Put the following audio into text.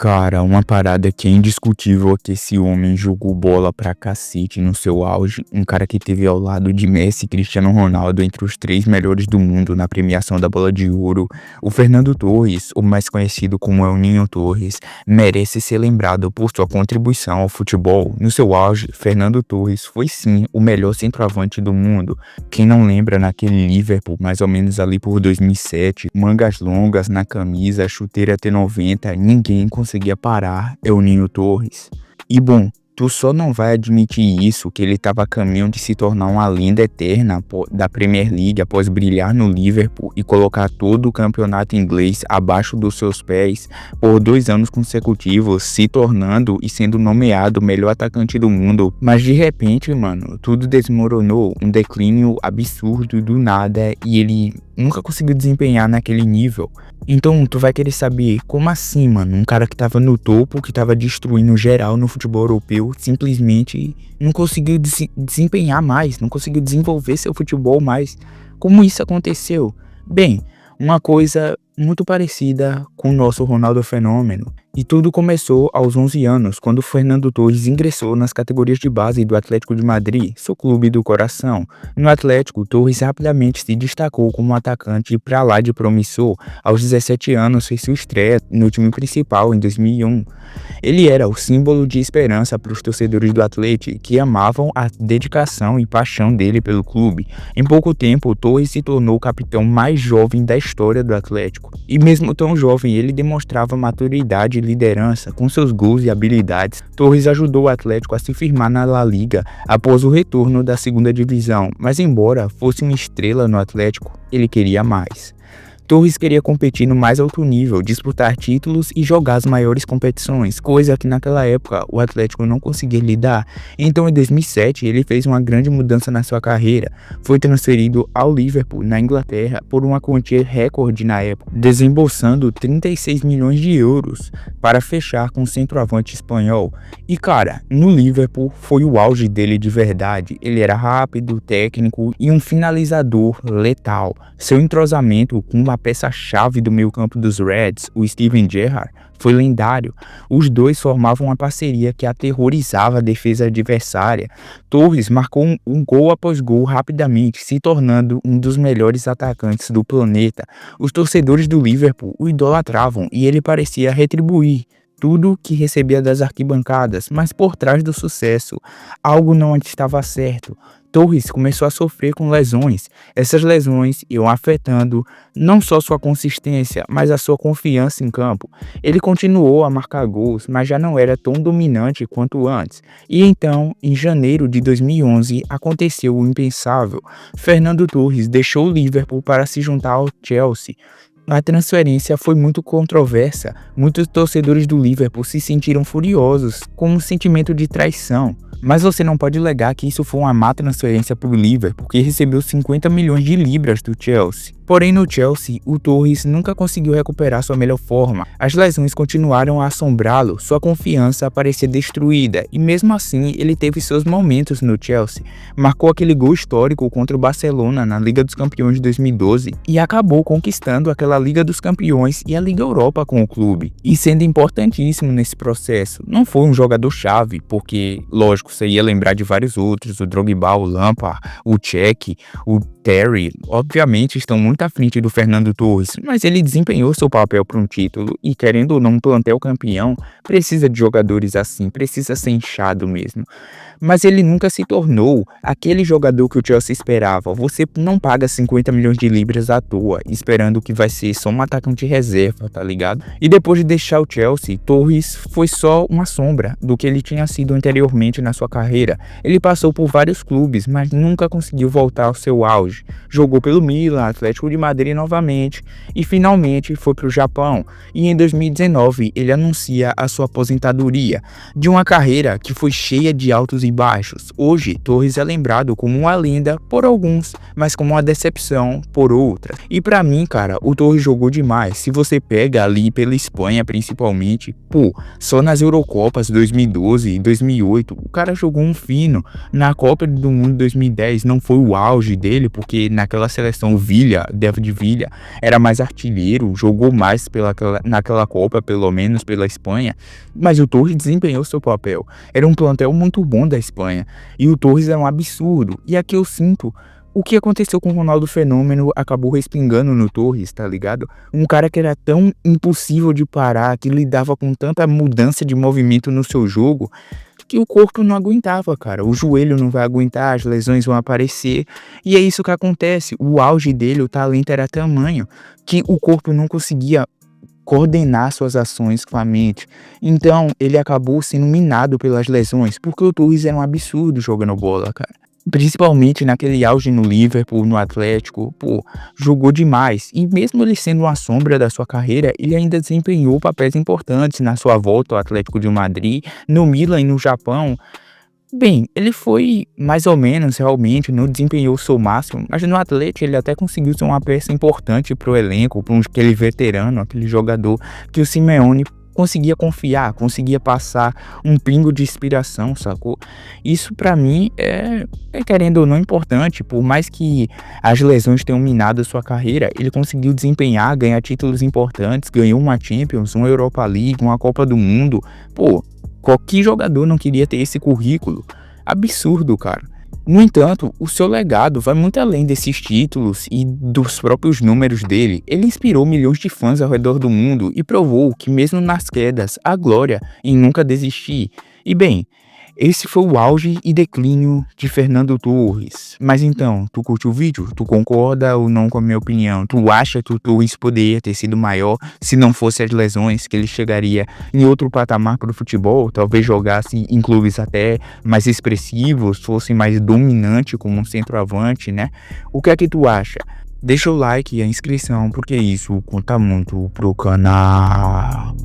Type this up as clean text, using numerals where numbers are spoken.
Cara, uma parada que é indiscutível é que esse homem jogou bola pra cacete no seu auge. Um cara que teve ao lado de Messi e Cristiano Ronaldo entre os 3 melhores do mundo na premiação da Bola de Ouro. O Fernando Torres, o mais conhecido como El Ninho Torres, merece ser lembrado por sua contribuição ao futebol. No seu auge, Fernando Torres foi sim o melhor centroavante do mundo. Quem não lembra naquele Liverpool, mais ou menos ali por 2007, mangas longas na camisa, chuteira T90, ninguém conseguia parar El Ninho Torres. E bom, tu só não vai admitir isso, que ele estava a caminho de se tornar uma lenda eterna da Premier League após brilhar no Liverpool e colocar todo o campeonato inglês abaixo dos seus pés por 2 anos consecutivos, se tornando e sendo nomeado o melhor atacante do mundo. Mas de repente, mano, tudo desmoronou, um declínio absurdo do nada e ele nunca conseguiu desempenhar naquele nível. Então tu vai querer saber, como assim, mano? Um cara que tava no topo, que tava destruindo geral no futebol europeu, simplesmente não conseguiu desempenhar mais, não conseguiu desenvolver seu futebol mais. Como isso aconteceu? Bem, uma coisa muito parecida com o nosso Ronaldo Fenômeno. E tudo começou aos 11 anos, quando Fernando Torres ingressou nas categorias de base do Atlético de Madrid, seu clube do coração. No Atlético, Torres rapidamente se destacou como um atacante pra lá de promissor. Aos 17 anos, fez sua estreia no time principal em 2001. Ele era o símbolo de esperança para os torcedores do Atlético, que amavam a dedicação e paixão dele pelo clube. Em pouco tempo, Torres se tornou o capitão mais jovem da história do Atlético. E mesmo tão jovem, ele demonstrava maturidade e liderança. Com seus gols e habilidades, Torres ajudou o Atlético a se firmar na La Liga após o retorno da segunda divisão. Mas embora fosse uma estrela no Atlético, ele queria mais. Torres queria competir no mais alto nível, disputar títulos e jogar as maiores competições, coisa que naquela época o Atlético não conseguia lidar. Então em 2007 ele fez uma grande mudança na sua carreira, foi transferido ao Liverpool na Inglaterra por uma quantia recorde na época, desembolsando 36 milhões de euros para fechar com o centroavante espanhol. E cara, no Liverpool foi o auge dele de verdade, ele era rápido, técnico e um finalizador letal. Seu entrosamento com uma peça-chave do meio-campo dos Reds, o Steven Gerrard, foi lendário. Os dois formavam uma parceria que aterrorizava a defesa adversária. Torres marcou um gol após gol rapidamente, se tornando um dos melhores atacantes do planeta. Os torcedores do Liverpool o idolatravam e ele parecia retribuir tudo que recebia das arquibancadas, mas por trás do sucesso, algo não estava certo. Torres começou a sofrer com lesões. Essas lesões iam afetando não só sua consistência, mas a sua confiança em campo. Ele continuou a marcar gols, mas já não era tão dominante quanto antes. E então, em janeiro de 2011, aconteceu o impensável. Fernando Torres deixou o Liverpool para se juntar ao Chelsea. A transferência foi muito controversa. Muitos torcedores do Liverpool se sentiram furiosos, com um sentimento de traição. Mas você não pode alegar que isso foi uma má transferência para o Liverpool, porque recebeu 50 milhões de libras do Chelsea. Porém, no Chelsea, o Torres nunca conseguiu recuperar sua melhor forma. As lesões continuaram a assombrá-lo, sua confiança parecia destruída, e mesmo assim ele teve seus momentos no Chelsea. Marcou aquele gol histórico contra o Barcelona na Liga dos Campeões de 2012 e acabou conquistando aquela Liga dos Campeões e a Liga Europa com o clube, e sendo importantíssimo nesse processo. Não foi um jogador-chave, porque, lógico, você ia lembrar de vários outros, o Drogba, o Lampard, o Cech, o Terry, obviamente estão muito à frente do Fernando Torres, mas ele desempenhou seu papel para um título e, querendo ou não, um plantel campeão precisa de jogadores assim, precisa ser inchado mesmo. Mas ele nunca se tornou aquele jogador que o Chelsea esperava. Você não paga 50 milhões de libras à toa, esperando que vai ser só um atacante reserva, tá ligado? E depois de deixar o Chelsea, Torres foi só uma sombra do que ele tinha sido anteriormente na sua carreira. Ele passou por vários clubes, mas nunca conseguiu voltar ao seu auge. Jogou pelo Milan, Atlético de Madrid novamente e finalmente foi para o Japão. E em 2019 ele anuncia a sua aposentadoria de uma carreira que foi cheia de altos e baixos. Hoje, Torres é lembrado como uma lenda por alguns, mas como uma decepção por outras. E pra mim, cara, o Torres jogou demais. Se você pega ali pela Espanha, principalmente, só nas Eurocopas 2012 e 2008, o cara jogou um fino. Na Copa do Mundo 2010 não foi o auge dele, porque naquela seleção o Villa David Villa era mais artilheiro, jogou mais naquela Copa, pelo menos pela Espanha, mas o Torres desempenhou seu papel. Era um plantel muito bom da Espanha, e o Torres é um absurdo. E aqui eu sinto o que aconteceu com o Ronaldo Fenômeno acabou respingando no Torres, tá ligado? Um cara que era tão impossível de parar, que lidava com tanta mudança de movimento no seu jogo, que o corpo não aguentava, cara. O joelho não vai aguentar, as lesões vão aparecer. E é isso que acontece. O auge dele, o talento era tamanho que o corpo não conseguia coordenar suas ações com a mente. Então, ele acabou sendo minado pelas lesões, porque o Torres era um absurdo jogando bola, cara. Principalmente naquele auge no Liverpool, no Atlético, pô, jogou demais. E mesmo ele sendo uma sombra da sua carreira, ele ainda desempenhou papéis importantes na sua volta ao Atlético de Madrid, no Milan e no Japão. Bem, ele foi mais ou menos, realmente, não desempenhou o seu máximo, mas no Atlético ele até conseguiu ser uma peça importante pro elenco, para aquele veterano, aquele jogador que o Simeone conseguia confiar, conseguia passar um pingo de inspiração, sacou? Isso pra mim é querendo ou não importante, por mais que as lesões tenham minado a sua carreira, ele conseguiu desempenhar, ganhar títulos importantes, ganhou uma Champions, uma Europa League, uma Copa do Mundo, pô, qualquer jogador não queria ter esse currículo. Absurdo, cara. No entanto, o seu legado vai muito além desses títulos e dos próprios números dele. Ele inspirou milhões de fãs ao redor do mundo e provou que mesmo nas quedas, há glória em nunca desistir. E bem, esse foi o auge e declínio de Fernando Torres. Mas então, tu curte o vídeo? Tu concorda ou não com a minha opinião? Tu acha que o Torres poderia ter sido maior se não fosse as lesões, que ele chegaria em outro patamar pro futebol? Talvez jogasse em clubes até mais expressivos, fosse mais dominante como um centroavante, né? O que é que tu acha? Deixa o like e a inscrição, porque isso conta muito pro canal.